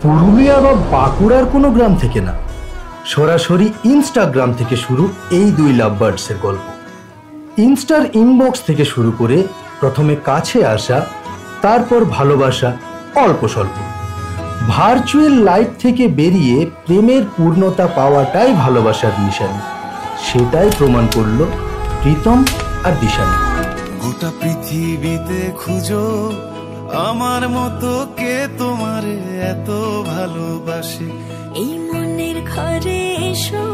পুরুলিয়া বা বাঁকুড়ার কোনো গ্রাম থেকে না, সরাসরি ইনস্টাগ্রাম থেকে শুরু এই দুই লাভবার্ডসের গল্প। ইনস্টার ইনবক্স থেকে শুরু করে প্রথমে কাছে আসা, তারপর ভালোবাসা অল্প স্বল্প। ভার্চুয়াল লাইফ থেকে বেরিয়ে প্রেমের পূর্ণতা পাওয়াটাই ভালোবাসার নিশানি। সেটাই প্রমাণ করল প্রীতম আর দিশানি। গোটা পৃথিবীতে খুঁজো আমার মতো কে তোমার এত ভালোবাসে। এই মনের ঘরে এসো,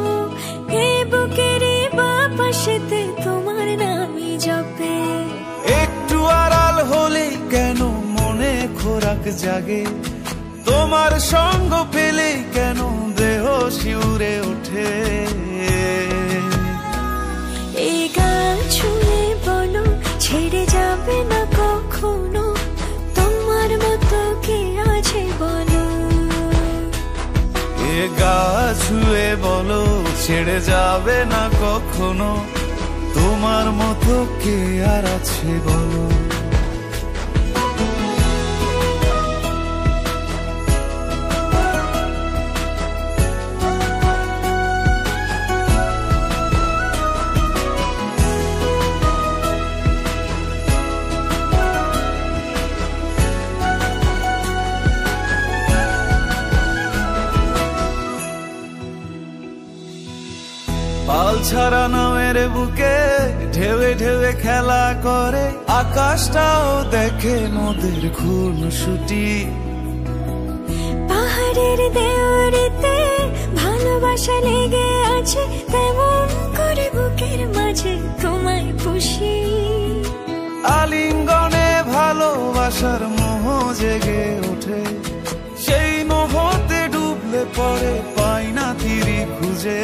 এই বুকের বাপাশেতে তোমার নামই জপে। একটু আড়াল হলে কেন মনে খোরাক জাগে, তোমার সঙ্গ পেলে কেন দেহ শিউরে ওঠে। এই গান ছুঁয়ে বলো ছেড়ে যাবে না কখনো, তোমার মতো কে আছে বলো। এ গা ছুঁয়ে বলো ছেড়ে যাবে না কখনো, তোমার মতো কে আর আছে বলো। পাল ছাড়া নামের বুকে ঢেউে ঢেউে খেলা করে, আকাশটাও দেখে নদীর খুনসুটি। পাহাড়ের দেওয়ারিতে ভালোবাসা লেগে আছে, তেমন করে বুকের মাঝে তোমায় পুষি। আলিঙ্গনে ভালোবাসার মোহ জেগে ওঠে, সেই মোহতে ডুবলে পরে পাই না তীরে খুঁজে।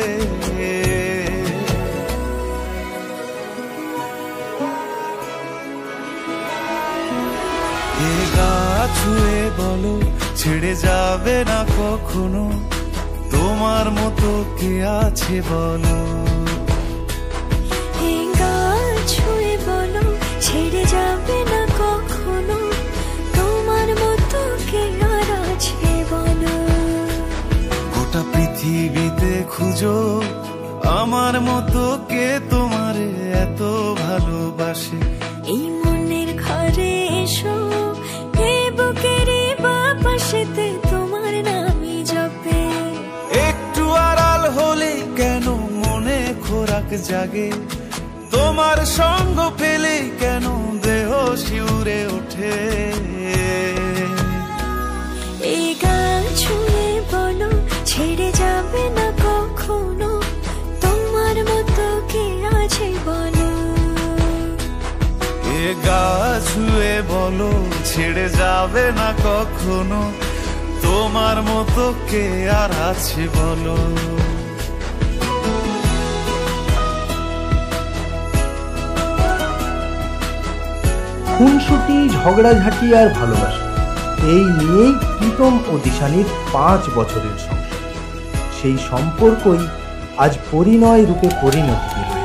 এ গা ছুঁয়ে বলো ছেড়ে যাবে না কখনো, তোমার মতো কে আছে বলো। এই গান ছুঁয়ে বলো ছেড়ে যাবে না কখনো, তোমার মতো কে আর আছে বলো। গোটা পৃথিবীতে খুঁজো আমার মতো কে তোমার এত ভালোবাসে। এই মনের ঘরে এসো, এই বুকের বাপাশেতে তোমার নামই জপে। একটু আড়াল হলে কেন মনে খোরাক জাগে, তোমার সঙ্গ পেলে কেন দেহ শিউরে ওঠে। এই গান ছুঁয়ে বলো ছেড়ে যাবে না কখনো, তোমার মতো কে আছে বলো। এ গা ছুঁয়ে বলো ছেড়ে যাবে না কখনো, তোমার মতো কে আর আছে বলো। খুনসুটি, ঝগড়াঝাঁটি আর ভালোবাসা, এই নিয়েই প্রীতম ও দিশানির 5 বছরের সংসার। সেই সম্পর্কই আজ পরিণয় রূপে পরিণতি পেল।